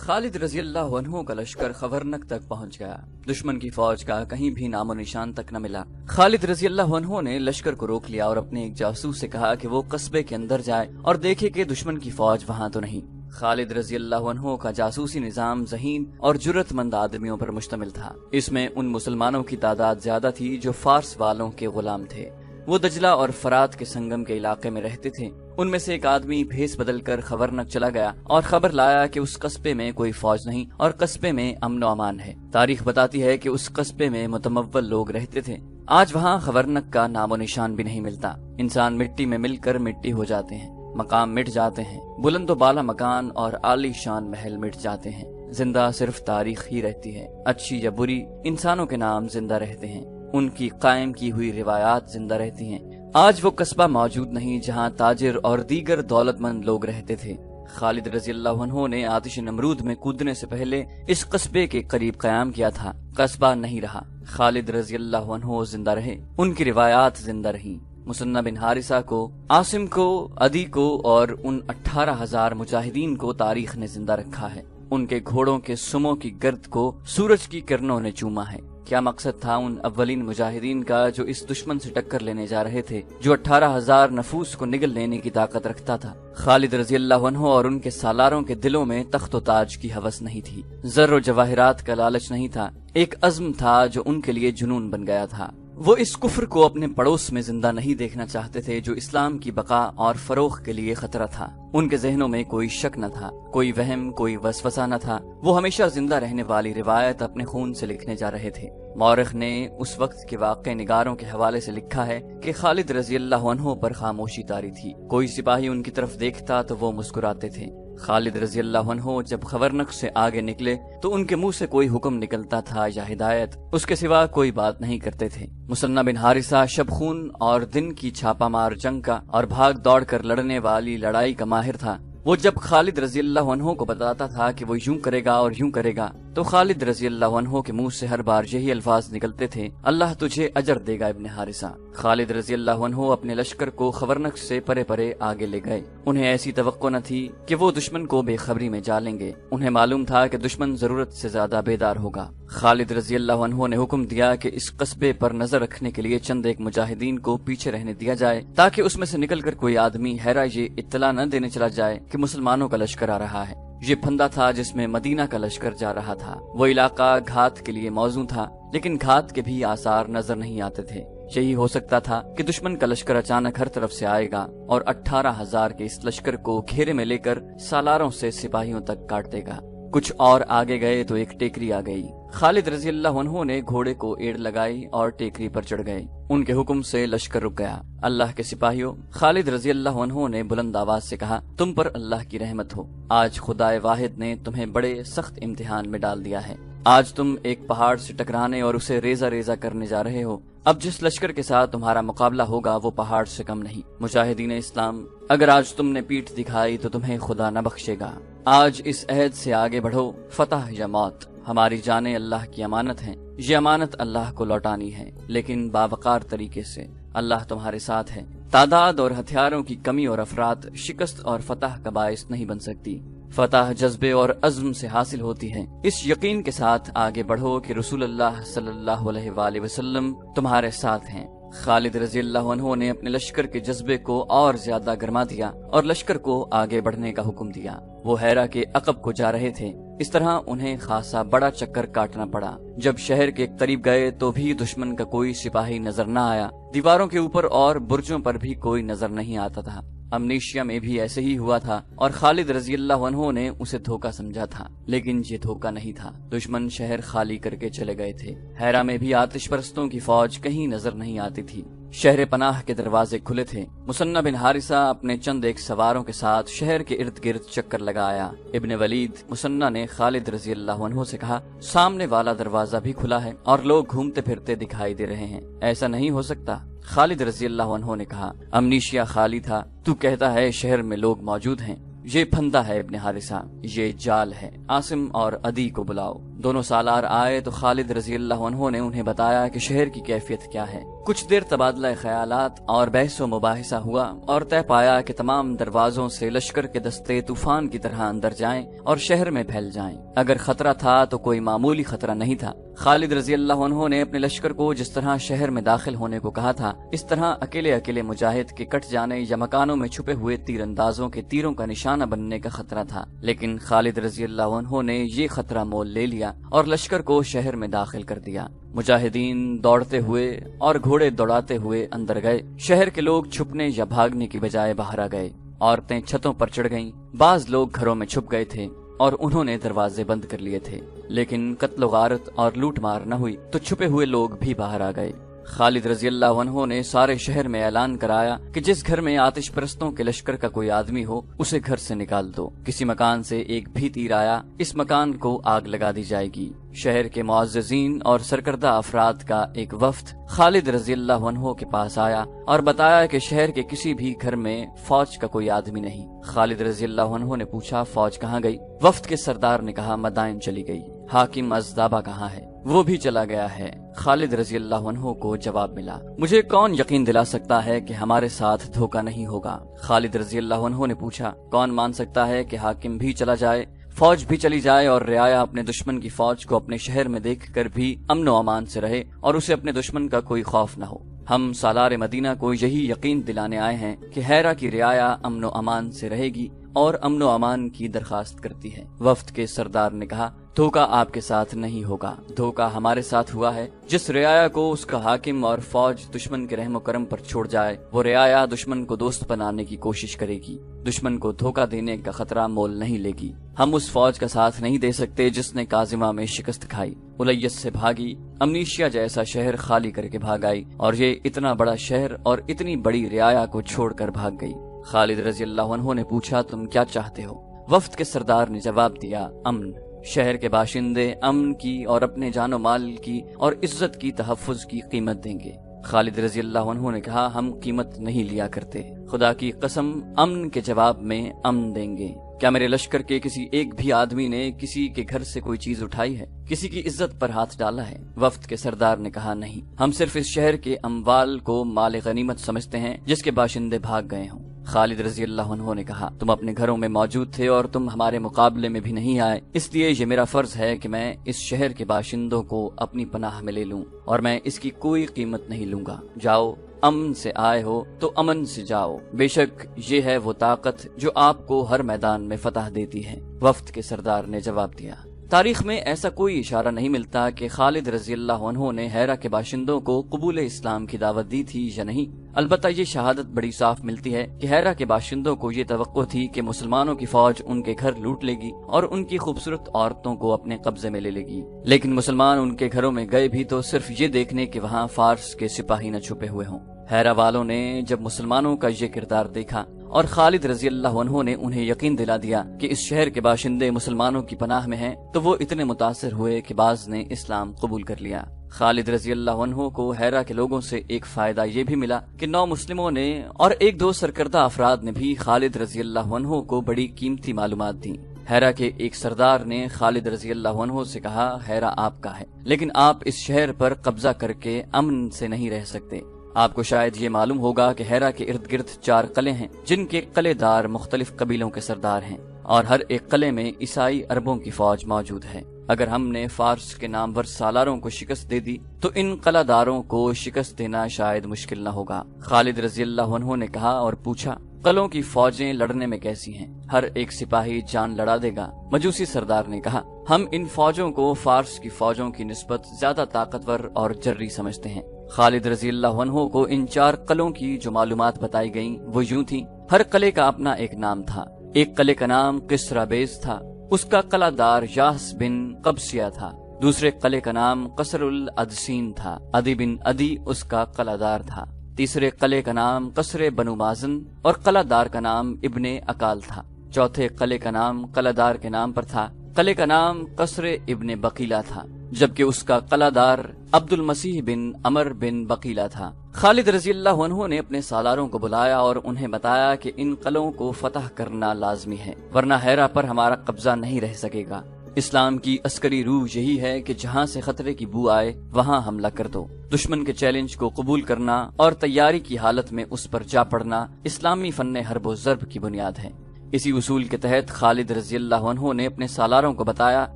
خالد رضی اللہ عنہ کا لشکر خورنک تک پہنچ گیا۔ دشمن کی فوج کا کہیں بھی نام و نشان تک نہ ملا۔ خالد رضی اللہ عنہ نے لشکر کو روک لیا اور اپنے ایک جاسوس سے کہا کہ وہ قصبے کے اندر جائے اور دیکھے کہ دشمن کی فوج وہاں تو نہیں۔ خالد رضی اللہ عنہ کا جاسوسی نظام ذہین اور جرأت مند آدمیوں پر مشتمل تھا۔ اس میں ان مسلمانوں کی تعداد زیادہ تھی جو فارس والوں کے غلام تھے۔ وہ دجلہ اور فرات کے سنگم کے علاقے میں رہتے تھے۔ ان میں سے ایک آدمی بھیس بدل کر خورنک چلا گیا اور خبر لایا کہ اس قصبے میں کوئی فوج نہیں اور قصبے میں امن و امان ہے۔ تاریخ بتاتی ہے کہ اس قصبے میں متمول لوگ رہتے تھے۔ آج وہاں خورنک کا نام و نشان بھی نہیں ملتا۔ انسان مٹی میں مل کر مٹی ہو جاتے ہیں، مقام مٹ جاتے ہیں، بلند و بالا مکان اور عالی شان محل مٹ جاتے ہیں۔ زندہ صرف تاریخ ہی رہتی ہے۔ اچھی یا بری انسانوں کے نام زندہ رہتے ہیں، ان کی قائم کی ہوئی روایات زندہ رہتی ہیں۔ آج وہ قصبہ موجود نہیں جہاں تاجر اور دیگر دولت مند لوگ رہتے تھے۔ خالد رضی اللہ عنہ نے آتش نمرود میں کودنے سے پہلے اس قصبے کے قریب قیام کیا تھا۔ قصبہ نہیں رہا، خالد رضی اللہ عنہ زندہ رہے، ان کی روایات زندہ رہیں۔ مثنہ بن حارثہ کو، عاصم کو، عدی کو اور ان 18,000 مجاہدین کو تاریخ نے زندہ رکھا ہے۔ ان کے گھوڑوں کے سموں کی گرد کو سورج کی کرنوں نے چوما ہے۔ کیا مقصد تھا ان اولین مجاہدین کا جو اس دشمن سے ٹکر لینے جا رہے تھے جو 18,000 نفوس کو نگل لینے کی طاقت رکھتا تھا؟ خالد رضی اللہ عنہ اور ان کے سالاروں کے دلوں میں تخت و تاج کی ہوس نہیں تھی، زر و جواہرات کا لالچ نہیں تھا، ایک عزم تھا جو ان کے لیے جنون بن گیا تھا۔ وہ اس کفر کو اپنے پڑوس میں زندہ نہیں دیکھنا چاہتے تھے جو اسلام کی بقا اور فروغ کے لیے خطرہ تھا۔ ان کے ذہنوں میں کوئی شک نہ تھا، کوئی وہم، کوئی وسوسہ نہ تھا۔ وہ ہمیشہ زندہ رہنے والی روایت اپنے خون سے لکھنے جا رہے تھے۔ مورخ نے اس وقت کے واقع نگاروں کے حوالے سے لکھا ہے کہ خالد رضی اللہ عنہ پر خاموشی طاری تھی۔ کوئی سپاہی ان کی طرف دیکھتا تو وہ مسکراتے تھے۔ خالد رضی اللہ عنہ جب خورنک سے آگے نکلے تو ان کے منہ سے کوئی حکم نکلتا تھا یا ہدایت، اس کے سوا کوئی بات نہیں کرتے تھے۔ مثنہ بن حارثہ شب خون اور دن کی چھاپا مار جنگ کا اور بھاگ دوڑ کر لڑنے والی لڑائی کا ماہر تھا۔ وہ جب خالد رضی اللہ عنہ کو بتاتا تھا کہ وہ یوں کرے گا اور یوں کرے گا تو خالد رضی اللہ عنہ کے منہ سے ہر بار یہی الفاظ نکلتے تھے، اللہ تجھے اجر دے گا ابن حارثہ۔ خالد رضی اللہ عنہ اپنے لشکر کو خورنک سے پرے پرے آگے لے گئے۔ انہیں ایسی توقع نہ تھی کہ وہ دشمن کو بے خبری میں جالیں گے۔ انہیں معلوم تھا کہ دشمن ضرورت سے زیادہ بیدار ہوگا۔ خالد رضی اللہ عنہ نے حکم دیا کہ اس قصبے پر نظر رکھنے کے لیے چند ایک مجاہدین کو پیچھے رہنے دیا جائے تاکہ اس میں سے نکل کر کوئی آدمی ہیرا یہ اطلاع نہ دینے چلا جائے کہ مسلمانوں کا لشکر آ رہا ہے۔ یہ پھندا تھا جس میں مدینہ کا لشکر جا رہا تھا۔ وہ علاقہ گھات کے لیے موزوں تھا، لیکن گھات کے بھی آثار نظر نہیں آتے تھے۔ یہی ہو سکتا تھا کہ دشمن کا لشکر اچانک ہر طرف سے آئے گا اور 18,000 کے اس لشکر کو گھیرے میں لے کر سالاروں سے سپاہیوں تک کاٹ دے گا۔ کچھ اور آگے گئے تو ایک ٹیکری آ گئی۔ خالد رضی اللہ عنہ نے گھوڑے کو ایڑ لگائی اور ٹیکری پر چڑھ گئے۔ ان کے حکم سے لشکر رک گیا۔ اللہ کے سپاہیوں، خالد رضی اللہ عنہ نے بلند آواز سے کہا، تم پر اللہ کی رحمت ہو۔ آج خدائے واحد نے تمہیں بڑے سخت امتحان میں ڈال دیا ہے۔ آج تم ایک پہاڑ سے ٹکرانے اور اسے ریزہ ریزہ کرنے جا رہے ہو۔ اب جس لشکر کے ساتھ تمہارا مقابلہ ہوگا وہ پہاڑ سے کم نہیں۔ مجاہدین اسلام، اگر آج تم نے پیٹھ دکھائی تو تمہیں خدا نہ بخشے گا۔ آج اس عہد سے آگے بڑھو، فتح یا موت۔ ہماری جانیں اللہ کی امانت ہیں، یہ امانت اللہ کو لوٹانی ہے، لیکن باوقار طریقے سے۔ اللہ تمہارے ساتھ ہے۔ تعداد اور ہتھیاروں کی کمی اور افراد شکست اور فتح کا باعث نہیں بن سکتی۔ فتح جذبے اور عزم سے حاصل ہوتی ہے۔ اس یقین کے ساتھ آگے بڑھو کہ رسول اللہ صلی اللہ علیہ وآلہ وسلم تمہارے ساتھ ہیں۔ خالد رضی اللہ عنہ نے اپنے لشکر کے جذبے کو اور زیادہ گرما دیا اور لشکر کو آگے بڑھنے کا حکم دیا۔ وہ ہیرا کے عقب کو جا رہے تھے، اس طرح انہیں خاصا بڑا چکر کاٹنا پڑا۔ جب شہر کے قریب گئے تو بھی دشمن کا کوئی سپاہی نظر نہ آیا۔ دیواروں کے اوپر اور برجوں پر بھی کوئی نظر نہیں آتا تھا۔ امنیشیا میں بھی ایسے ہی ہوا تھا اور خالد رضی اللہ عنہ نے اسے دھوکہ سمجھا تھا، لیکن یہ دھوکہ نہیں تھا۔ دشمن شہر خالی کر کے چلے گئے تھے۔ ہیرا میں بھی آتش پرستوں کی فوج کہیں نظر نہیں آتی تھی۔ شہر پناہ کے دروازے کھلے تھے۔ مثنہ بن حارثہ اپنے چند ایک سواروں کے ساتھ شہر کے ارد گرد چکر لگایا۔ ابن ولید مثنہ نے خالد رضی اللہ عنہ سے کہا، سامنے والا دروازہ بھی کھلا ہے اور لوگ گھومتے پھرتے دکھائی دے رہے ہیں، ایسا نہیں ہو سکتا؟ خالد رضی اللہ عنہ نے کہا، امنیشیا خالی تھا، تو کہتا ہے شہر میں لوگ موجود ہیں۔ یہ پھندا ہے ابن حارثہ، یہ جال ہے، عاصم اور عدی کو بلاؤ۔ دونوں سالار آئے تو خالد رضی اللہ عنہ نے انہیں بتایا کہ شہر کی کیفیت کیا ہے۔ کچھ دیر تبادلہ خیالات اور بحث و مباحثہ ہوا اور طے پایا کہ تمام دروازوں سے لشکر کے دستے طوفان کی طرح اندر جائیں اور شہر میں پھیل جائیں۔ اگر خطرہ تھا تو کوئی معمولی خطرہ نہیں تھا۔ خالد رضی اللہ عنہ نے اپنے لشکر کو جس طرح شہر میں داخل ہونے کو کہا تھا، اس طرح اکیلے اکیلے مجاہد کے کٹ جانے یا مکانوں میں چھپے ہوئے تیر اندازوں کے تیروں کا نشانہ بننے کا خطرہ تھا، لیکن خالد رضی اللہ عنہ نے یہ خطرہ مول لے لیا اور لشکر کو شہر میں داخل کر دیا۔ مجاہدین دوڑتے ہوئے اور گھوڑے دوڑاتے ہوئے اندر گئے۔ شہر کے لوگ چھپنے یا بھاگنے کی بجائے باہر آ گئے۔ عورتیں چھتوں پر چڑھ گئیں، بعض لوگ گھروں میں چھپ گئے تھے اور انہوں نے دروازے بند کر لیے تھے، لیکن قتل و غارت اور لوٹ مار نہ ہوئی تو چھپے ہوئے لوگ بھی باہر آ گئے۔ خالد رضی اللہ عنہ نے سارے شہر میں اعلان کرایا کہ جس گھر میں آتش پرستوں کے لشکر کا کوئی آدمی ہو اسے گھر سے نکال دو۔ کسی مکان سے ایک بھی تیر آیا، اس مکان کو آگ لگا دی جائے گی۔ شہر کے معززین اور سرکردہ افراد کا ایک وفد خالد رضی اللہ عنہ کے پاس آیا اور بتایا کہ شہر کے کسی بھی گھر میں فوج کا کوئی آدمی نہیں۔ خالد رضی اللہ عنہ نے پوچھا فوج کہاں گئی؟ وفد کے سردار نے کہا مدائن چلی گئی۔ حاکم ازدابہ کہاں ہے؟ وہ بھی چلا گیا ہے۔ خالد رضی اللہ عنہ کو جواب ملا، مجھے کون یقین دلا سکتا ہے کہ ہمارے ساتھ دھوکہ نہیں ہوگا؟ خالد رضی اللہ عنہ نے پوچھا کون مان سکتا ہے کہ حاکم بھی چلا جائے، فوج بھی چلی جائے اور رعایا اپنے دشمن کی فوج کو اپنے شہر میں دیکھ کر بھی امن و امان سے رہے اور اسے اپنے دشمن کا کوئی خوف نہ ہو؟ ہم سالار مدینہ کو یہی یقین دلانے آئے ہیں کہ ہیرا کی رعایا امن و امان سے رہے گی اور امن و امان کی درخواست کرتی ہے۔ وفد کے سردار نے کہا دھوکہ آپ کے ساتھ نہیں ہوگا، دھوکہ ہمارے ساتھ ہوا ہے۔ جس رعایا کو اس کا حاکم اور فوج دشمن کے رحم و کرم پر چھوڑ جائے، وہ رعایا دشمن کو دوست بنانے کی کوشش کرے گی، دشمن کو دھوکہ دینے کا خطرہ مول نہیں لے گی۔ ہم اس فوج کا ساتھ نہیں دے سکتے جس نے کاظمہ میں شکست کھائی، الیس سے بھاگی، امنیشیا جیسا شہر خالی کر کے بھاگ آئی، اور یہ اتنا بڑا شہر اور اتنی بڑی رعایا کو چھوڑ کر بھاگ گئی۔ خالد رضی اللہ عنہ نے پوچھا تم کیا چاہتے ہو؟ وفد کے سردار نے جواب دیا امن۔ شہر کے باشندے امن کی اور اپنے جان و مال کی اور عزت کی تحفظ کی قیمت دیں گے۔ خالد رضی اللہ عنہ نے کہا ہم قیمت نہیں لیا کرتے، خدا کی قسم امن کے جواب میں امن دیں گے۔ کیا میرے لشکر کے کسی ایک بھی آدمی نے کسی کے گھر سے کوئی چیز اٹھائی ہے، کسی کی عزت پر ہاتھ ڈالا ہے؟ وفد کے سردار نے کہا نہیں، ہم صرف اس شہر کے اموال کو مال غنیمت سمجھتے ہیں جس کے باشندے بھاگ گئے ہوں۔ خالد رضی اللہ عنہ نے کہا تم اپنے گھروں میں موجود تھے اور تم ہمارے مقابلے میں بھی نہیں آئے، اس لیے یہ میرا فرض ہے کہ میں اس شہر کے باشندوں کو اپنی پناہ میں لے لوں اور میں اس کی کوئی قیمت نہیں لوں گا۔ جاؤ، امن سے آئے ہو تو امن سے جاؤ، بے شک یہ ہے وہ طاقت جو آپ کو ہر میدان میں فتح دیتی ہے۔ وفد کے سردار نے جواب دیا تاریخ میں ایسا کوئی اشارہ نہیں ملتا کہ خالد رضی اللہ عنہ نے ہیرا کے باشندوں کو قبول اسلام کی دعوت دی تھی یا نہیں۔ البتہ یہ شہادت بڑی صاف ملتی ہے کہ ہیرا کے باشندوں کو یہ توقع تھی کہ مسلمانوں کی فوج ان کے گھر لوٹ لے گی اور ان کی خوبصورت عورتوں کو اپنے قبضے میں لے لے گی، لیکن مسلمان ان کے گھروں میں گئے بھی تو صرف یہ دیکھنے کہ وہاں فارس کے سپاہی نہ چھپے ہوئے ہوں۔ ہیرا والوں نے جب مسلمانوں کا یہ کردار دیکھا اور خالد رضی اللہ عنہ نے انہیں یقین دلا دیا کہ اس شہر کے باشندے مسلمانوں کی پناہ میں ہیں، تو وہ اتنے متاثر ہوئے کہ بعض نے اسلام قبول کر لیا۔ خالد رضی اللہ عنہ کو ہیرا کے لوگوں سے ایک فائدہ یہ بھی ملا کہ 9 مسلموں نے اور 1-2 سرکردہ افراد نے بھی خالد رضی اللہ عنہ کو بڑی قیمتی معلومات دیں۔ ہیرا کے ایک سردار نے خالد رضی اللہ عنہ سے کہا ہیرا آپ کا ہے، لیکن آپ اس شہر پر قبضہ کر کے امن سے نہیں رہ سکتے۔ آپ کو شاید یہ معلوم ہوگا کہ ہیرا کے ارد گرد 4 قلعے ہیں جن کے قلعے دار مختلف قبیلوں کے سردار ہیں، اور ہر ایک قلعے میں عیسائی عربوں کی فوج موجود ہے۔ اگر ہم نے فارس کے نامور سالاروں کو شکست دے دی تو ان قلعہ داروں کو شکست دینا شاید مشکل نہ ہوگا۔ خالد رضی اللہ عنہ نے کہا اور پوچھا قلعوں کی فوجیں لڑنے میں کیسی ہیں؟ ہر ایک سپاہی جان لڑا دے گا؟ مجوسی سردار نے کہا ہم ان فوجوں کو فارس کی فوجوں کی نسبت زیادہ طاقتور اور جری سمجھتے ہیں۔ خالد رضی اللہ عنہ کو ان 4 قلعوں کی جو معلومات بتائی گئیں وہ یوں تھیں۔ ہر قلعے کا اپنا ایک نام تھا۔ ایک قلعے کا نام قصرہ بیز تھا، اس کا قلعہ دار یاس بن قبسیہ تھا۔ دوسرے قلعے کا نام قصر العدسین تھا، عدی بن عدی اس کا قلعہ دار تھا۔ تیسرے قلعے کا نام قصر بنو مازن اور قلعہ دار کا نام ابن اکال تھا۔ چوتھے قلعے کا نام قلعہ دار کے نام پر تھا، قلعے کا نام قصر ابن بقیلہ تھا، جبکہ اس کا قلعہ دار عبد المسیح بن عمر بن بقیلہ تھا۔ خالد رضی اللہ عنہ نے اپنے سالاروں کو بلایا اور انہیں بتایا کہ ان قلعوں کو فتح کرنا لازمی ہے، ورنہ ہیرا پر ہمارا قبضہ نہیں رہ سکے گا۔ اسلام کی عسکری روح یہی ہے کہ جہاں سے خطرے کی بو آئے وہاں حملہ کر دو۔ دشمن کے چیلنج کو قبول کرنا اور تیاری کی حالت میں اس پر جا پڑنا اسلامی فن حرب و ضرب کی بنیاد ہے۔ اسی اصول کے تحت خالد رضی اللہ عنہ نے اپنے سالاروں کو بتایا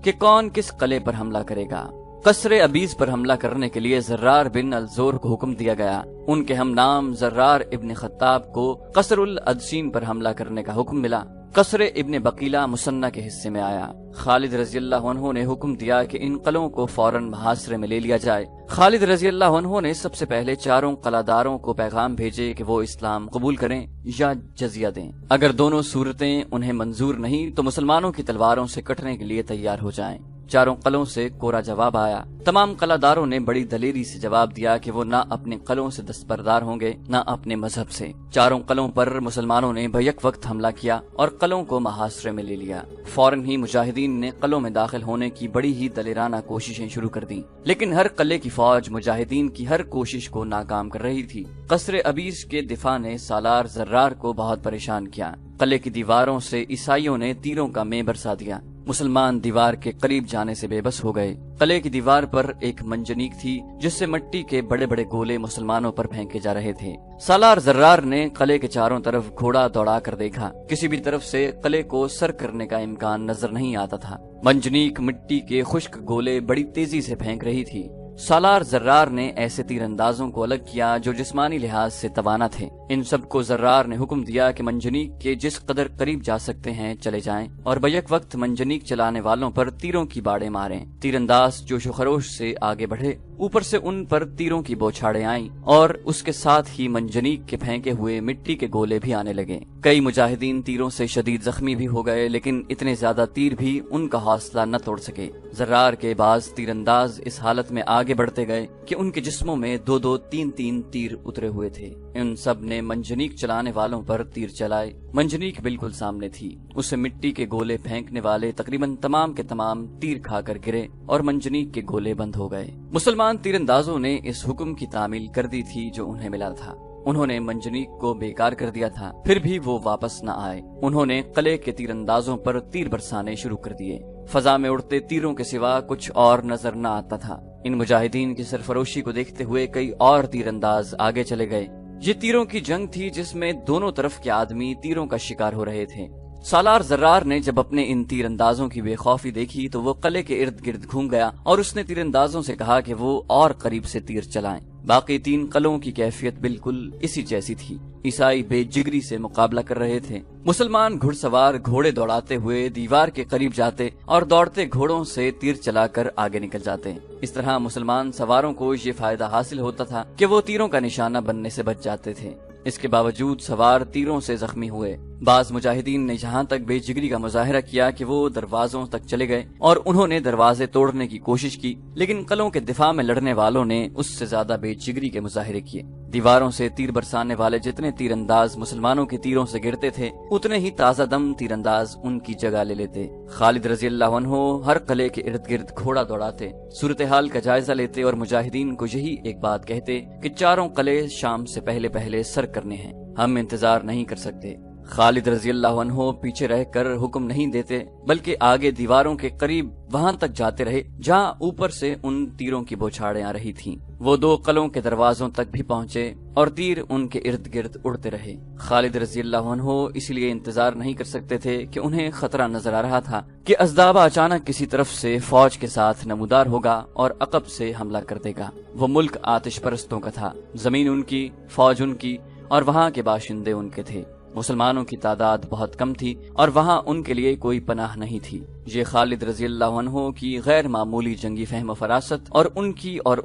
کہ کون کس قلعے پر حملہ کرے گا۔ قصر ابیز پر حملہ کرنے کے لیے زرار بن الزور کو حکم دیا گیا۔ ان کے ہم نام زرار ابن خطاب کو قصر الادسین پر حملہ کرنے کا حکم ملا۔ قصر ابن بقیلہ مسنہ کے حصے میں آیا۔ خالد رضی اللہ عنہ نے حکم دیا کہ ان قلعوں کو فوراً محاصرے میں لے لیا جائے۔ خالد رضی اللہ عنہ نے سب سے پہلے چاروں قلعہ داروں کو پیغام بھیجے کہ وہ اسلام قبول کریں یا جزیہ دیں۔ اگر دونوں صورتیں انہیں منظور نہیں تو مسلمانوں کی تلواروں سے کٹنے کے لیے تیار ہو جائیں۔ چاروں قلعوں سے کوڑا جواب آیا۔ تمام قلعہ داروں نے بڑی دلیری سے جواب دیا کہ وہ نہ اپنے قلعوں سے دستبردار ہوں گے نہ اپنے مذہب سے۔ چاروں قلعوں پر مسلمانوں نے بیک وقت حملہ کیا اور قلعوں کو محاصرے میں لے لیا۔ فوراً ہی مجاہدین نے قلعوں میں داخل ہونے کی بڑی ہی دلیرانہ کوششیں شروع کر دیں، لیکن ہر قلعے کی فوج مجاہدین کی ہر کوشش کو ناکام کر رہی تھی۔ قصر ابیز کے دفاع نے سالار زرار کو بہت پریشان کیا۔ قلعے کی دیواروں سے عیسائیوں نے تیروں کا مے برسا دیا۔ مسلمان دیوار کے قریب جانے سے بے بس ہو گئے۔ قلعے کی دیوار پر ایک منجنیق تھی جس سے مٹی کے بڑے بڑے گولے مسلمانوں پر پھینکے جا رہے تھے۔ سالار زرار نے قلعے کے چاروں طرف گھوڑا دوڑا کر دیکھا، کسی بھی طرف سے قلعے کو سر کرنے کا امکان نظر نہیں آتا تھا۔ منجنیق مٹی کے خشک گولے بڑی تیزی سے پھینک رہی تھی۔ سالار زرار نے ایسے تیر اندازوں کو الگ کیا جو جسمانی لحاظ سے توانا تھے۔ ان سب کو زرار نے حکم دیا کہ منجنیق کے جس قدر قریب جا سکتے ہیں چلے جائیں اور بیک وقت منجنیق چلانے والوں پر تیروں کی باڑیں ماریں۔ تیر انداز جوش و خروش سے آگے بڑھے، اوپر سے ان پر تیروں کی بوچھاڑیں آئیں اور اس کے ساتھ ہی منجنیق کے پھینکے ہوئے مٹی کے گولے بھی آنے لگے۔ کئی مجاہدین تیروں سے شدید زخمی بھی ہو گئے، لیکن اتنے زیادہ تیر بھی ان کا حوصلہ نہ توڑ سکے۔ زرار کے بعض تیر انداز اس حالت میں آگے بڑھتے گئے کہ ان کے جسموں میں دو دو تین تین تیر اترے ہوئے تھے۔ ان سب نے منجنیق چلانے والوں پر تیر چلائے۔ منجنیق بالکل سامنے تھی، اسے مٹی کے گولے پھینکنے والے تقریباً تمام کے تمام تیر کھا کر گرے اور منجنیق کے گولے بند ہو گئے۔ مسلمان تیر اندازوں نے اس حکم کی تعمیل کر دی تھی جو انہیں ملا تھا۔ انہوں نے منجنیق کو بیکار کر دیا تھا، پھر بھی وہ واپس نہ آئے۔ انہوں نے قلعے کے تیر اندازوں پر تیر برسانے شروع کر دیے۔ فضا میں اڑتے تیروں کے سوا کچھ اور نظر نہ آتا تھا۔ ان مجاہدین کی سرفروشی کو دیکھتے ہوئے کئی اور تیر انداز آگے چلے گئے۔ یہ تیروں کی جنگ تھی جس میں دونوں طرف کے آدمی تیروں کا شکار ہو رہے تھے۔ سالار زرار نے جب اپنے ان تیر اندازوں کی بے خوفی دیکھی تو وہ قلعے کے ارد گرد گھوم گیا اور اس نے تیر اندازوں سے کہا کہ وہ اور قریب سے تیر چلائیں۔ باقی تین قلعوں کی کیفیت بالکل اسی جیسی تھی۔ عیسائی بے جگری سے مقابلہ کر رہے تھے۔ مسلمان گھڑ سوار گھوڑے دوڑاتے ہوئے دیوار کے قریب جاتے اور دوڑتے گھوڑوں سے تیر چلا کر آگے نکل جاتے۔ اس طرح مسلمان سواروں کو یہ فائدہ حاصل ہوتا تھا کہ وہ تیروں کا نشانہ بننے سے بچ جاتے تھے۔ اس کے باوجود سوار تیروں سے زخمی ہوئے۔ بعض مجاہدین نے جہاں تک بے جگری کا مظاہرہ کیا کہ وہ دروازوں تک چلے گئے اور انہوں نے دروازے توڑنے کی کوشش کی، لیکن قلعوں کے دفاع میں لڑنے والوں نے اس سے زیادہ بے جگری کے مظاہرے کیے۔ دیواروں سے تیر برسانے والے جتنے تیر انداز مسلمانوں کے تیروں سے گرتے تھے، اتنے ہی تازہ دم تیر انداز ان کی جگہ لے لیتے۔ خالد رضی اللہ عنہ ہر قلعے کے ارد گرد گھوڑا دوڑاتے، صورتحال کا جائزہ لیتے اور مجاہدین کو یہی ایک بات کہتے کہ چاروں قلعے شام سے پہلے پہلے سر کرنے ہیں، ہم انتظار نہیں کر سکتے۔ خالد رضی اللہ عنہ پیچھے رہ کر حکم نہیں دیتے، بلکہ آگے دیواروں کے قریب وہاں تک جاتے رہے جہاں اوپر سے ان تیروں کی بوچھاڑیں آ رہی تھیں۔ وہ دو قلعوں کے دروازوں تک بھی پہنچے اور تیر ان کے ارد گرد اڑتے رہے۔ خالد رضی اللہ عنہ اس لیے انتظار نہیں کر سکتے تھے کہ انہیں خطرہ نظر آ رہا تھا کہ ازدابہ اچانک کسی طرف سے فوج کے ساتھ نمودار ہوگا اور عقب سے حملہ کر دے گا۔ وہ ملک آتش پرستوں کا تھا، زمین ان کی، فوج ان کی اور وہاں کے باشندے ان کے تھے۔ مسلمانوں کی تعداد بہت کم تھی اور وہاں ان کے لیے کوئی پناہ نہیں تھی۔ یہ خالد رضی اللہ عنہ کی غیر معمولی جنگی فہم و فراست اور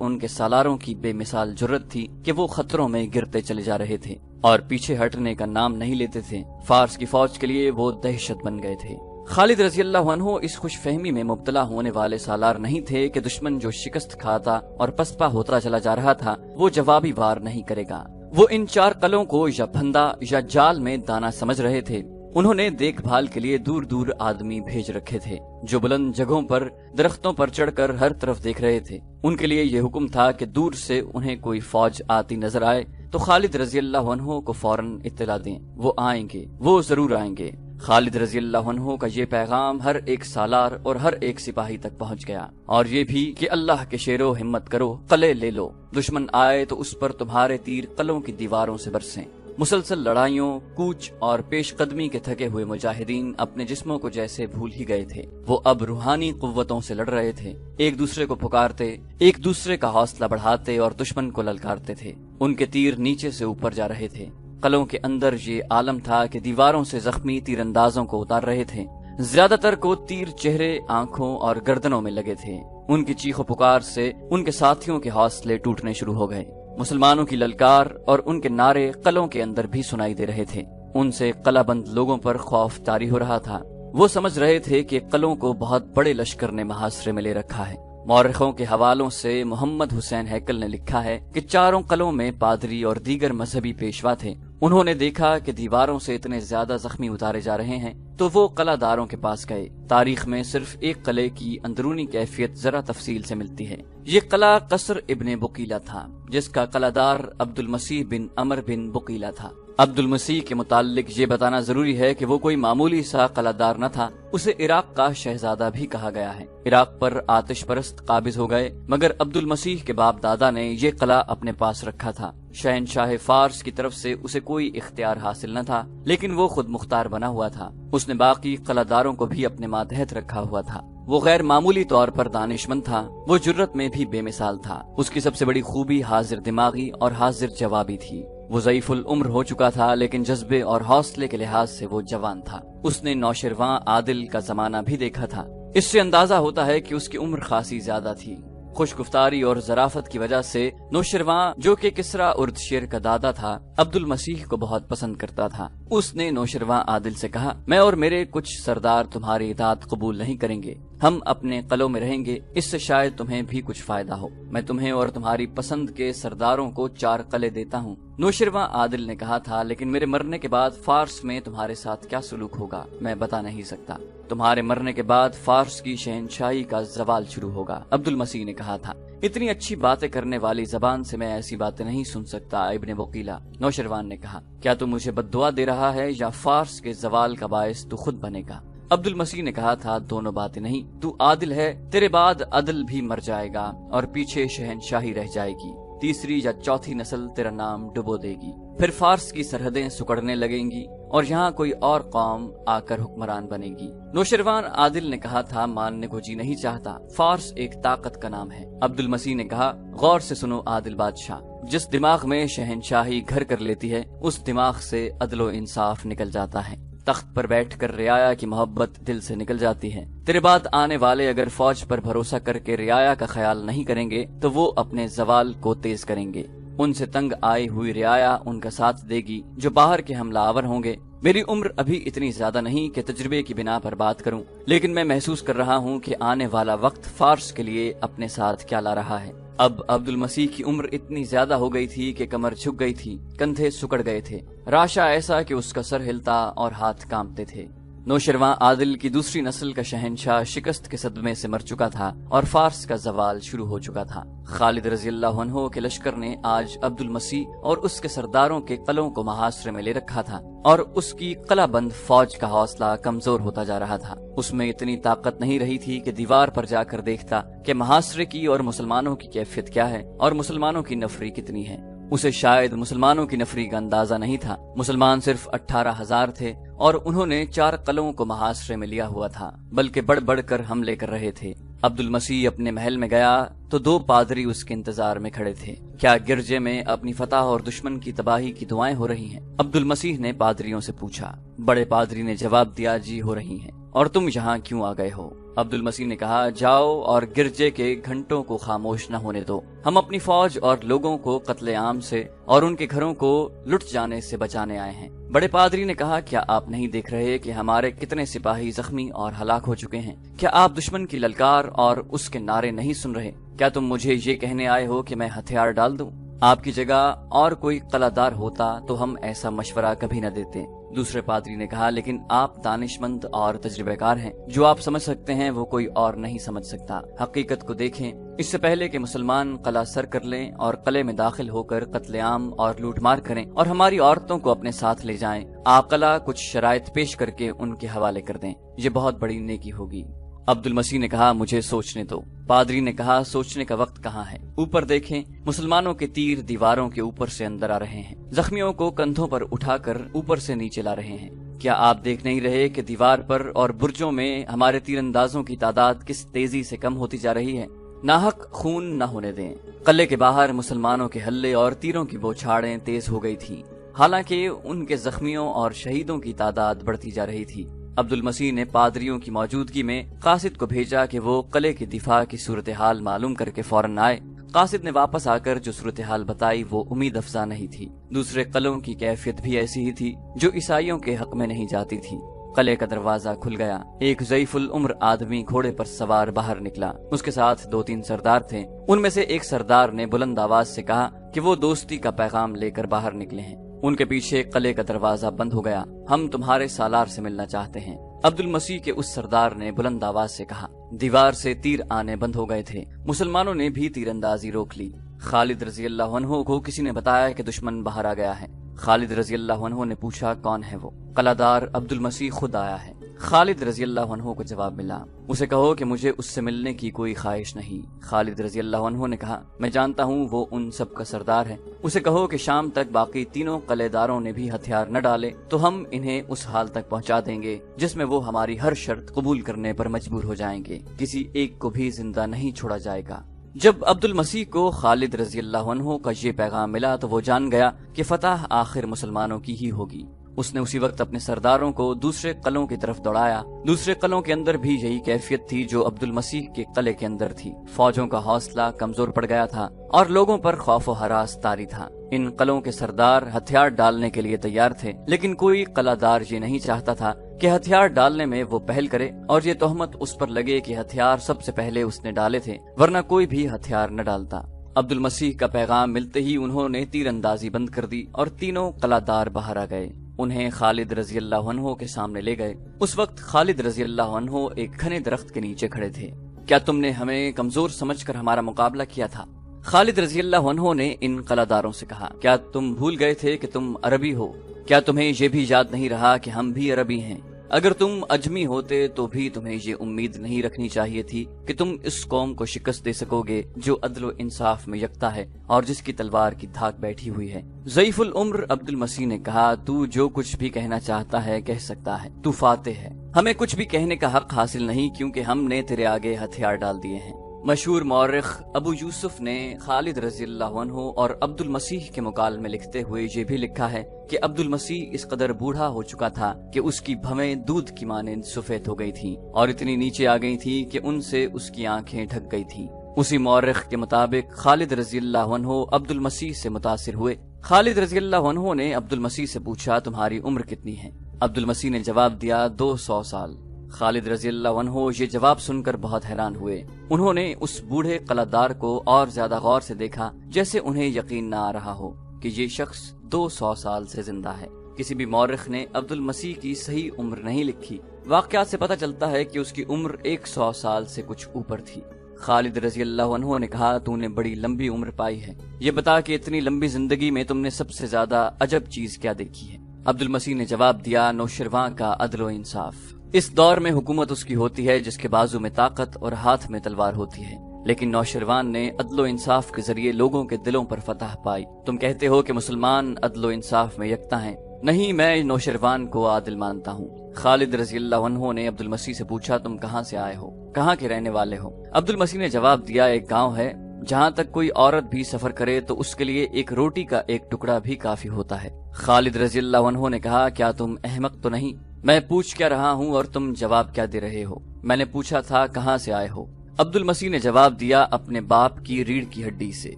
ان کے سالاروں کی بے مثال جرت تھی کہ وہ خطروں میں گرتے چلے جا رہے تھے اور پیچھے ہٹنے کا نام نہیں لیتے تھے۔ فارس کی فوج کے لیے وہ دہشت بن گئے تھے۔ خالد رضی اللہ عنہ اس خوش فہمی میں مبتلا ہونے والے سالار نہیں تھے کہ دشمن جو شکست کھاتا اور پسپا ہوتا چلا جا رہا تھا وہ جوابی وار نہیں کرے گا۔ وہ ان چار قلعوں کو یا پھندا یا جال میں دانا سمجھ رہے تھے۔ انہوں نے دیکھ بھال کے لیے دور دور آدمی بھیج رکھے تھے جو بلند جگہوں پر درختوں پر چڑھ کر ہر طرف دیکھ رہے تھے۔ ان کے لیے یہ حکم تھا کہ دور سے انہیں کوئی فوج آتی نظر آئے تو خالد رضی اللہ عنہ کو فوراً اطلاع دیں، وہ آئیں گے، وہ ضرور آئیں گے۔ خالد رضی اللہ عنہ کا یہ پیغام ہر ایک سالار اور ہر ایک سپاہی تک پہنچ گیا، اور یہ بھی کہ اللہ کے شیرو ہمت کرو، قلعے لے لو، دشمن آئے تو اس پر تمہارے تیر قلعوں کی دیواروں سے برسیں۔ مسلسل لڑائیوں، کوچ اور پیش قدمی کے تھکے ہوئے مجاہدین اپنے جسموں کو جیسے بھول ہی گئے تھے، وہ اب روحانی قوتوں سے لڑ رہے تھے، ایک دوسرے کو پکارتے، ایک دوسرے کا حوصلہ بڑھاتے اور دشمن کو للکارتے تھے۔ ان کے تیر نیچے سے اوپر جا رہے تھے۔ قلعوں کے اندر یہ عالم تھا کہ دیواروں سے زخمی تیر اندازوں کو اتار رہے تھے، زیادہ تر کو تیر چہرے، آنکھوں اور گردنوں میں لگے تھے۔ ان کی چیخ و پکار سے ان کے ساتھیوں کے حوصلے ٹوٹنے شروع ہو گئے۔ مسلمانوں کی للکار اور ان کے نعرے قلعوں کے اندر بھی سنائی دے رہے تھے۔ ان سے قلعہ بند لوگوں پر خوف طاری ہو رہا تھا۔ وہ سمجھ رہے تھے کہ قلعوں کو بہت بڑے لشکر نے محاصرے میں لے رکھا ہے۔ مورخوں کے حوالوں سے محمد حسین ہیکل نے لکھا ہے کہ چاروں قلعوں میں پادری اور دیگر مذہبی پیشوا تھے۔ انہوں نے دیکھا کہ دیواروں سے اتنے زیادہ زخمی اتارے جا رہے ہیں تو وہ قلعہ داروں کے پاس گئے۔ تاریخ میں صرف ایک قلعے کی اندرونی کیفیت ذرا تفصیل سے ملتی ہے۔ یہ قلعہ قصر ابن بقیلہ تھا، جس کا قلعہ دار عبد المسیح بن عمر بن بقیلہ تھا۔ عبد المسیح کے متعلق یہ بتانا ضروری ہے کہ وہ کوئی معمولی سا قلعہ دار نہ تھا، اسے عراق کا شہزادہ بھی کہا گیا ہے۔ عراق پر آتش پرست قابض ہو گئے، مگر عبد المسیح کے باپ دادا نے یہ قلعہ اپنے پاس رکھا تھا۔ شہنشاہ فارس کی طرف سے اسے کوئی اختیار حاصل نہ تھا، لیکن وہ خود مختار بنا ہوا تھا۔ اس نے باقی قلعہ داروں کو بھی اپنے ماتحت رکھا ہوا تھا۔ وہ غیر معمولی طور پر دانشمند تھا، وہ جرت میں بھی بے مثال تھا۔ اس کی سب سے بڑی خوبی حاضر دماغی اور حاضر جوابی تھی۔ وہ ضعیف العمر ہو چکا تھا، لیکن جذبے اور حوصلے کے لحاظ سے وہ جوان تھا۔ اس نے نوشرواں عادل کا زمانہ بھی دیکھا تھا، اس سے اندازہ ہوتا ہے کہ اس کی عمر خاصی زیادہ تھی۔ خوش گفتاری اور ظرافت کی وجہ سے نوشرواں، جو کہ کسرا اردشیر کا دادا تھا، عبد المسیح کو بہت پسند کرتا تھا۔ اس نے نوشرواں عادل سے کہا، میں اور میرے کچھ سردار تمہاری اطاعت قبول نہیں کریں گے، ہم اپنے قلعوں میں رہیں گے، اس سے شاید تمہیں بھی کچھ فائدہ ہو۔ میں تمہیں اور تمہاری پسند کے سرداروں کو 4 قلعے دیتا ہوں۔ نوشرواں عادل نے کہا تھا، لیکن میرے مرنے کے بعد فارس میں تمہارے ساتھ کیا سلوک ہوگا میں بتا نہیں سکتا۔ تمہارے مرنے کے بعد فارس کی شہنشاہی کا زوال شروع ہوگا، عبد المسیح نے کہا تھا۔ اتنی اچھی باتیں کرنے والی زبان سے میں ایسی باتیں نہیں سن سکتا ابن بقیلہ۔ نوشروان نے کہا، کیا تو مجھے بد دعا دے رہا ہے یا فارس کے زوال کا باعث تو خود بنے گا؟ عبد المسیح نے کہا تھا، دونوں باتیں نہیں، تو عادل ہے، تیرے بعد عدل بھی مر جائے گا اور پیچھے شہنشاہی رہ جائے گی، تیسری یا چوتھی نسل تیرا نام ڈبو دے گی، پھر فارس کی سرحدیں سکڑنے لگیں گی اور یہاں کوئی اور قوم آ کر حکمران بنے گی۔ نوشروان عادل نے کہا تھا، ماننے کو جی نہیں چاہتا، فارس ایک طاقت کا نام ہے۔ عبد المسیح نے کہا، غور سے سنو عادل بادشاہ، جس دماغ میں شہنشاہی گھر کر لیتی ہے اس دماغ سے عدل و انصاف نکل جاتا ہے، تخت پر بیٹھ کر رعایا کی محبت دل سے نکل جاتی ہے۔ تیرے بعد آنے والے اگر فوج پر بھروسہ کر کے رعایا کا خیال نہیں کریں گے تو وہ اپنے زوال کو تیز کریں گے۔ ان سے تنگ آئی ہوئی رعایا ان کا ساتھ دے گی جو باہر کے حملہ آور ہوں گے۔ میری عمر ابھی اتنی زیادہ نہیں کہ تجربے کی بنا پر بات کروں، لیکن میں محسوس کر رہا ہوں کہ آنے والا وقت فارس کے لیے اپنے ساتھ کیا لا رہا ہے۔ اب عبد المسیح کی عمر اتنی زیادہ ہو گئی تھی کہ کمر جھک گئی تھی، کندھے سکڑ گئے تھے، راشا ایسا کہ اس کا سر ہلتا اور ہاتھ کانپتے تھے۔ نوشرواں عادل کی دوسری نسل کا شہنشاہ شکست کے صدمے سے مر چکا تھا اور فارس کا زوال شروع ہو چکا تھا۔ خالد رضی اللہ عنہ کے لشکر نے آج عبد المسیح اور اس کے سرداروں کے قلعوں کو محاصرے میں لے رکھا تھا اور اس کی قلعہ بند فوج کا حوصلہ کمزور ہوتا جا رہا تھا۔ اس میں اتنی طاقت نہیں رہی تھی کہ دیوار پر جا کر دیکھتا کہ محاصرے کی اور مسلمانوں کی کیفیت کیا ہے اور مسلمانوں کی نفری کتنی ہے۔ اسے شاید مسلمانوں کی نفری کا اندازہ نہیں تھا۔ مسلمان صرف 18,000 تھے اور انہوں نے 4 قلعوں کو محاصرے میں لیا ہوا تھا، بلکہ بڑھ بڑھ کر حملے کر رہے تھے۔ عبد المسیح اپنے محل میں گیا تو 2 پادری اس کے انتظار میں کھڑے تھے۔ کیا گرجے میں اپنی فتح اور دشمن کی تباہی کی دعائیں ہو رہی ہیں؟ عبد المسیح نے پادریوں سے پوچھا۔ بڑے پادری نے جواب دیا، جی ہو رہی ہیں۔ اور تم یہاں کیوں آ گئے ہو؟ عبد المسیح نے کہا، جاؤ اور گرجے کے گھنٹوں کو خاموش نہ ہونے دو، ہم اپنی فوج اور لوگوں کو قتل عام سے اور ان کے گھروں کو لٹ جانے سے بچانے آئے ہیں۔ بڑے پادری نے کہا، کیا آپ نہیں دیکھ رہے کہ ہمارے کتنے سپاہی زخمی اور ہلاک ہو چکے ہیں؟ کیا آپ دشمن کی للکار اور اس کے نعرے نہیں سن رہے؟ کیا تم مجھے یہ کہنے آئے ہو کہ میں ہتھیار ڈال دوں؟ آپ کی جگہ اور کوئی قلعہ ہوتا تو ہم ایسا مشورہ کبھی نہ دیتے۔ دوسرے پادری نے کہا، لیکن آپ دانشمند اور تجربہ کار ہیں، جو آپ سمجھ سکتے ہیں وہ کوئی اور نہیں سمجھ سکتا۔ حقیقت کو دیکھیں، اس سے پہلے کہ مسلمان قلعہ سر کر لیں اور قلعے میں داخل ہو کر قتل عام اور لوٹ مار کریں اور ہماری عورتوں کو اپنے ساتھ لے جائیں، آپ قلعہ کچھ شرائط پیش کر کے ان کے حوالے کر دیں، یہ بہت بڑی نیکی ہوگی۔ عبد المسیح نے کہا، مجھے سوچنے دو۔ پادری نے کہا، سوچنے کا وقت کہاں ہے؟ اوپر دیکھیں، مسلمانوں کے تیر دیواروں کے اوپر سے اندر آ رہے ہیں، زخمیوں کو کندھوں پر اٹھا کر اوپر سے نیچے لا رہے ہیں۔ کیا آپ دیکھ نہیں رہے کہ دیوار پر اور برجوں میں ہمارے تیر اندازوں کی تعداد کس تیزی سے کم ہوتی جا رہی ہے؟ ناحق خون نہ ہونے دیں۔ قلعے کے باہر مسلمانوں کے حلے اور تیروں کی بوچھاڑیں تیز ہو گئی تھیں، حالانکہ ان کے زخمیوں اور شہیدوں کی تعداد بڑھتی جا رہی تھی۔ عبد المسیح نے پادریوں کی موجودگی میں قاصد کو بھیجا کہ وہ قلعے کی دفاع کی صورتحال معلوم کر کے فوراً آئے۔ قاصد نے واپس آ کر جو صورتحال بتائی وہ امید افزا نہیں تھی۔ دوسرے قلعوں کی کیفیت بھی ایسی ہی تھی جو عیسائیوں کے حق میں نہیں جاتی تھی۔ قلعے کا دروازہ کھل گیا، ایک ضعیف العمر آدمی گھوڑے پر سوار باہر نکلا، اس کے ساتھ 2-3 سردار تھے۔ ان میں سے ایک سردار نے بلند آواز سے کہا کہ وہ دوستی کا پیغام لے کر باہر نکلے ہیں۔ ان کے پیچھے قلعے کا دروازہ بند ہو گیا، ہم تمہارے سالار سے ملنا چاہتے ہیں۔ عبد المسیح کے اس سردار نے بلند آواز سے کہا۔ دیوار سے تیر آنے بند ہو گئے تھے، مسلمانوں نے بھی تیر اندازی روک لی۔ خالد رضی اللہ عنہ کو کسی نے بتایا کہ دشمن باہر آ گیا ہے۔ خالد رضی اللہ عنہ نے پوچھا، کون ہے وہ؟ قلعہ دار عبد المسیح خود آیا ہے۔ خالد رضی اللہ عنہ کو جواب ملا، اسے کہو کہ مجھے اس سے ملنے کی کوئی خواہش نہیں۔ خالد رضی اللہ عنہ نے کہا، میں جانتا ہوں وہ ان سب کا سردار ہے، اسے کہو کہ شام تک باقی تینوں قلعہ داروں نے بھی ہتھیار نہ ڈالے تو ہم انہیں اس حال تک پہنچا دیں گے جس میں وہ ہماری ہر شرط قبول کرنے پر مجبور ہو جائیں گے، کسی ایک کو بھی زندہ نہیں چھوڑا جائے گا۔ جب عبد المسیح کو خالد رضی اللہ عنہ کا یہ پیغام ملا تو وہ جان گیا کہ فتح آخر مسلمانوں کی ہی ہوگی۔ اس نے اسی وقت اپنے سرداروں کو دوسرے قلعوں کی طرف دوڑایا۔ دوسرے قلعوں کے اندر بھی یہی کیفیت تھی جو عبد المسیح کے قلعے کے اندر تھی۔ فوجوں کا حوصلہ کمزور پڑ گیا تھا اور لوگوں پر خوف و ہراس طاری تھا۔ ان قلعوں کے سردار ہتھیار ڈالنے کے لیے تیار تھے، لیکن کوئی قلعہ دار یہ نہیں چاہتا تھا کہ ہتھیار ڈالنے میں وہ پہل کرے اور یہ تہمت اس پر لگے کہ ہتھیار سب سے پہلے اس نے ڈالے تھے، ورنہ کوئی بھی ہتھیار نہ ڈالتا۔ عبد المسیح کا پیغام ملتے ہی انہوں نے تیر اندازی بند کر دی اور تینوں قلعہ دار باہر آ گئے۔ انہیں خالد رضی اللہ عنہ کے سامنے لے گئے۔ اس وقت خالد رضی اللہ عنہ ایک گھنے درخت کے نیچے کھڑے تھے۔ کیا تم نے ہمیں کمزور سمجھ کر ہمارا مقابلہ کیا تھا؟ خالد رضی اللہ عنہ نے ان قلعہ داروں سے کہا، کیا تم بھول گئے تھے کہ تم عربی ہو؟ کیا تمہیں یہ بھی یاد نہیں رہا کہ ہم بھی عربی ہیں؟ اگر تم اجمی ہوتے تو بھی تمہیں یہ امید نہیں رکھنی چاہیے تھی کہ تم اس قوم کو شکست دے سکو گے جو عدل و انصاف میں یکتا ہے اور جس کی تلوار کی دھاک بیٹھی ہوئی ہے۔ ضعیف العمر عبد المسیح نے کہا، تو جو کچھ بھی کہنا چاہتا ہے کہہ سکتا ہے، تو فاتح ہے، ہمیں کچھ بھی کہنے کا حق حاصل نہیں کیونکہ ہم نے تیرے آگے ہتھیار ڈال دیے ہیں۔ مشہور مورخ ابو یوسف نے خالد رضی اللہ عنہ اور عبد المسیح کے مکالمے لکھتے ہوئے یہ بھی لکھا ہے کہ عبد المسیح اس قدر بوڑھا ہو چکا تھا کہ اس کی بھویں دودھ کی مانند سفید ہو گئی تھیں اور اتنی نیچے آ گئی تھی کہ ان سے اس کی آنکھیں ڈھک گئی تھیں۔ اسی مورخ کے مطابق خالد رضی اللہ عنہ عبد المسیح سے متاثر ہوئے۔ خالد رضی اللہ عنہ نے عبد المسیح سے پوچھا، تمہاری عمر کتنی ہے؟ عبد المسیح نے جواب دیا، 200 سال۔ خالد رضی اللہ عنہ یہ جواب سن کر بہت حیران ہوئے۔ انہوں نے اس بوڑھے قلعہ دار کو اور زیادہ غور سے دیکھا، جیسے انہیں یقین نہ آ رہا ہو کہ یہ شخص 200 سال سے زندہ ہے۔ کسی بھی مورخ نے عبد المسیح کی صحیح عمر نہیں لکھی۔ واقعات سے پتہ چلتا ہے کہ اس کی عمر 100 سال سے کچھ اوپر تھی۔ خالد رضی اللہ عنہ نے کہا، تو نے بڑی لمبی عمر پائی ہے، یہ بتا کہ اتنی لمبی زندگی میں تم نے سب سے زیادہ عجب چیز کیا دیکھی ہے؟ عبد المسیح نے جواب دیا، نوشرواں کا عدل و انصاف۔ اس دور میں حکومت اس کی ہوتی ہے جس کے بازو میں طاقت اور ہاتھ میں تلوار ہوتی ہے، لیکن نوشروان نے عدل و انصاف کے ذریعے لوگوں کے دلوں پر فتح پائی۔ تم کہتے ہو کہ مسلمان عدل و انصاف میں یکتا ہیں، نہیں، میں نوشروان کو عادل مانتا ہوں۔ خالد رضی اللہ عنہ نے عبد المسیح سے پوچھا، تم کہاں سے آئے ہو، کہاں کے رہنے والے ہو؟ عبد المسیح نے جواب دیا، ایک گاؤں ہے جہاں تک کوئی عورت بھی سفر کرے تو اس کے لیے ایک روٹی کا ایک ٹکڑا بھی کافی ہوتا ہے۔ خالد رضی اللہ عنہ نے کہا، کیا تم احمق تو نہیں؟ میں پوچھ کیا رہا ہوں اور تم جواب کیا دے رہے ہو؟ میں نے پوچھا تھا کہاں سے آئے ہو؟ عبد المسیح نے جواب دیا، اپنے باپ کی ریڑھ کی ہڈی سے۔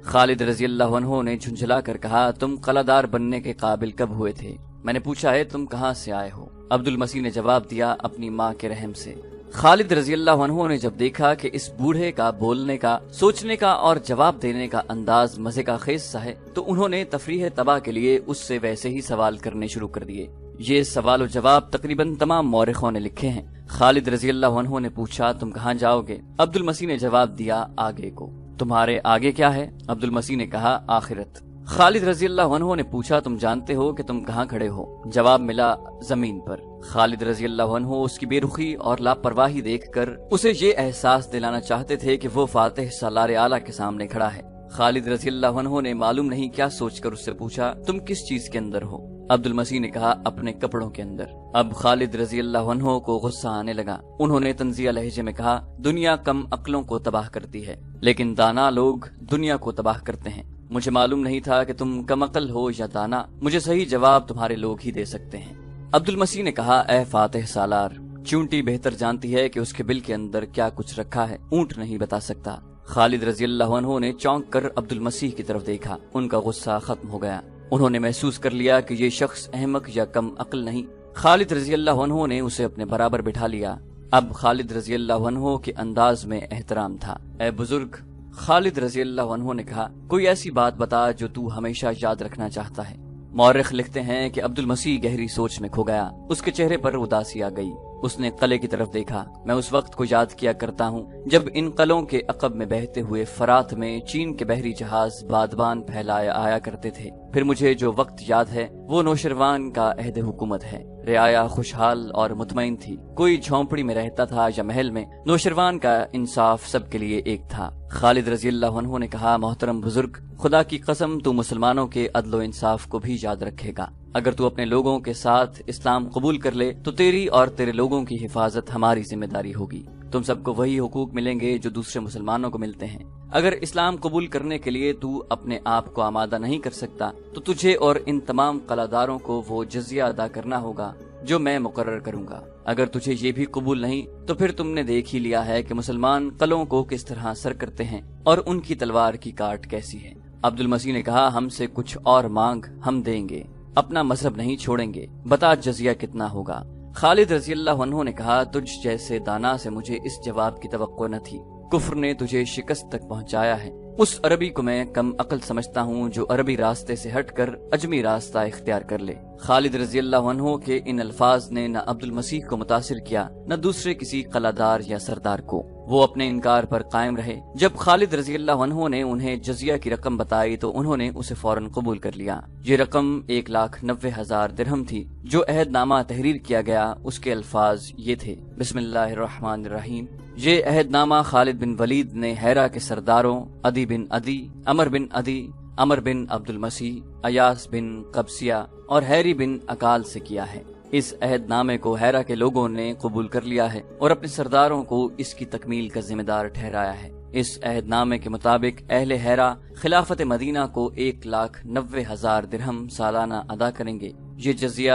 خالد رضی اللہ عنہ نے جھنجھلا کر کہا، تم قلعہ دار بننے کے قابل کب ہوئے تھے؟ میں نے پوچھا ہے تم کہاں سے آئے ہو؟ عبد المسیح نے جواب دیا، اپنی ماں کے رحم سے۔ خالد رضی اللہ عنہ نے جب دیکھا کہ اس بوڑھے کا بولنے کا، سوچنے کا اور جواب دینے کا انداز مزے کا خیز سا ہے تو انہوں نے تفریح طبع کے لیے اس سے ویسے ہی سوال کرنے شروع کر دیے۔ یہ سوال و جواب تقریباً تمام مورخوں نے لکھے ہیں۔ خالد رضی اللہ عنہ نے پوچھا تم کہاں جاؤ گے؟ عبد المسیح نے جواب دیا آگے کو۔ تمہارے آگے کیا ہے؟ عبد المسیح نے کہا آخرت۔ خالد رضی اللہ عنہ نے پوچھا تم جانتے ہو کہ تم کہاں کھڑے ہو؟ جواب ملا زمین پر۔ خالد رضی اللہ عنہ اس کی بے رخی اور لاپرواہی دیکھ کر اسے یہ احساس دلانا چاہتے تھے کہ وہ فاتح سالار اعلیٰ کے سامنے کھڑا ہے۔ خالد رضی اللہ عنہ نے معلوم نہیں کیا سوچ کر اس سے پوچھا تم کس چیز کے اندر ہو؟ عبد المسیح نے کہا اپنے کپڑوں کے اندر۔ اب خالد رضی اللہ عنہ کو غصہ آنے لگا۔ انہوں نے طنزیہ لہجے میں کہا دنیا کم عقلوں کو تباہ کرتی ہے لیکن دانا لوگ دنیا کو تباہ کرتے ہیں۔ مجھے معلوم نہیں تھا کہ تم کم عقل ہو یا دانا، مجھے صحیح جواب تمہارے لوگ ہی دے سکتے ہیں۔ عبد المسیح نے کہا اے فاتح سالار، چونٹی بہتر جانتی ہے کہ اس کے بل کے اندر کیا کچھ رکھا ہے، اونٹ نہیں بتا سکتا۔ خالد رضی اللہ عنہ نے چونک کر عبد المسیح کی طرف دیکھا، ان کا غصہ ختم ہو گیا۔ انہوں نے محسوس کر لیا کہ یہ شخص احمق یا کم عقل نہیں۔ خالد رضی اللہ عنہ نے اسے اپنے برابر بٹھا لیا۔ اب خالد رضی اللہ عنہ کے انداز میں احترام تھا۔ اے بزرگ، خالد رضی اللہ عنہ نے کہا کوئی ایسی بات بتا جو تو ہمیشہ یاد رکھنا چاہتا ہے۔ مورخ لکھتے ہیں کہ عبد المسیح گہری سوچ میں کھو گیا، اس کے چہرے پر اداسی آ گئی۔ اس نے قلعے کی طرف دیکھا۔ میں اس وقت کو یاد کیا کرتا ہوں جب ان قلعوں کے عقب میں بہتے ہوئے فرات میں چین کے بحری جہاز بادبان پھیلائے آیا کرتے تھے۔ پھر مجھے جو وقت یاد ہے وہ نوشروان کا عہد حکومت ہے۔ رعایا خوشحال اور مطمئن تھی، کوئی جھونپڑی میں رہتا تھا یا محل میں، نوشروان کا انصاف سب کے لیے ایک تھا۔ خالد رضی اللہ عنہ نے کہا محترم بزرگ، خدا کی قسم تو مسلمانوں کے عدل و انصاف کو بھی یاد رکھے گا۔ اگر تو اپنے لوگوں کے ساتھ اسلام قبول کر لے تو تیری اور تیرے لوگوں کی حفاظت ہماری ذمہ داری ہوگی۔ تم سب کو وہی حقوق ملیں گے جو دوسرے مسلمانوں کو ملتے ہیں۔ اگر اسلام قبول کرنے کے لیے تو اپنے آپ کو آمادہ نہیں کر سکتا تو تجھے اور ان تمام قلعہ داروں کو وہ جزیہ ادا کرنا ہوگا جو میں مقرر کروں گا۔ اگر تجھے یہ بھی قبول نہیں تو پھر تم نے دیکھ ہی لیا ہے کہ مسلمان قلعوں کو کس طرح سر کرتے ہیں اور ان کی تلوار کی کاٹ کیسی ہے۔ عبد المسیح نے کہا ہم سے کچھ اور مانگ، ہم دیں گے، اپنا مذہب نہیں چھوڑیں گے، بتا جزیہ کتنا ہوگا۔ خالد رضی اللہ عنہ نے کہا تجھ جیسے دانا سے مجھے اس جواب کی توقع نہ تھی۔ کفر نے تجھے شکست تک پہنچایا ہے۔ اس عربی کو میں کم عقل سمجھتا ہوں جو عربی راستے سے ہٹ کر اجمی راستہ اختیار کر لے۔ خالد رضی اللہ عنہ کے ان الفاظ نے نہ عبد المسیح کو متاثر کیا نہ دوسرے کسی قلعہ دار یا سردار کو۔ وہ اپنے انکار پر قائم رہے۔ جب خالد رضی اللہ عنہ نے انہیں جزیہ کی رقم بتائی تو انہوں نے اسے فوراً قبول کر لیا۔ یہ رقم 1,90,000 درہم تھی۔ جو عہد نامہ تحریر کیا گیا اس کے الفاظ یہ تھے بسم اللہ الرحمن الرحیم۔ یہ عہد نامہ خالد بن ولید نے ہیرا کے سرداروں عدی بن عدی، عمر بن عدی، عمر بن عبد المسیح، ایاس بن قبسیہ اور ہیری بن اکال سے کیا ہے۔ اس عہد نامے کو ہیرا کے لوگوں نے قبول کر لیا ہے اور اپنے سرداروں کو اس کی تکمیل کا ذمہ دار ٹھہرایا ہے۔ اس عہد نامے کے مطابق اہل ہیرا خلافت مدینہ کو 1,90,000 درہم سالانہ ادا کریں گے۔ یہ جزیہ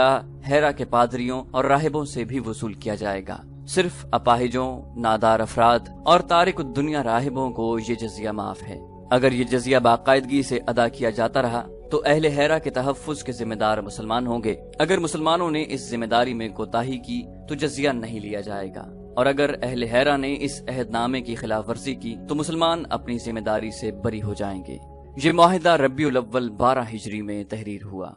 ہیرا کے پادریوں اور راہبوں سے بھی وصول کیا جائے گا۔ صرف اپاہجوں، نادار افراد اور تارک الدنیا راہبوں کو یہ جزیہ معاف ہے۔ اگر یہ جزیہ باقاعدگی سے ادا کیا جاتا رہا تو اہل ہیرا کے تحفظ کے ذمہ دار مسلمان ہوں گے۔ اگر مسلمانوں نے اس ذمہ داری میں کوتاہی کی تو جزیہ نہیں لیا جائے گا، اور اگر اہل ہیرا نے اس عہد نامے کی خلاف ورزی کی تو مسلمان اپنی ذمہ داری سے بری ہو جائیں گے۔ یہ معاہدہ ربیع الاول 12 ہجری میں تحریر ہوا۔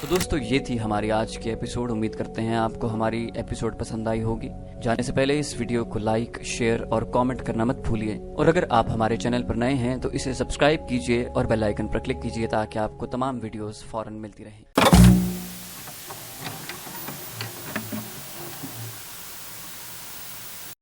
تو دوستو یہ تھی ہماری آج کی ایپیسوڈ۔ امید کرتے ہیں آپ کو ہماری ایپیسوڈ پسند آئی ہوگی۔ جانے سے پہلے اس ویڈیو کو لائک، شیئر اور کامنٹ کرنا مت بھولیے، اور اگر آپ ہمارے چینل پر نئے ہیں تو اسے سبسکرائب کیجیے اور بیل آئیکن پر کلک کیجیے تاکہ آپ کو تمام ویڈیوز فوراً ملتی رہیں۔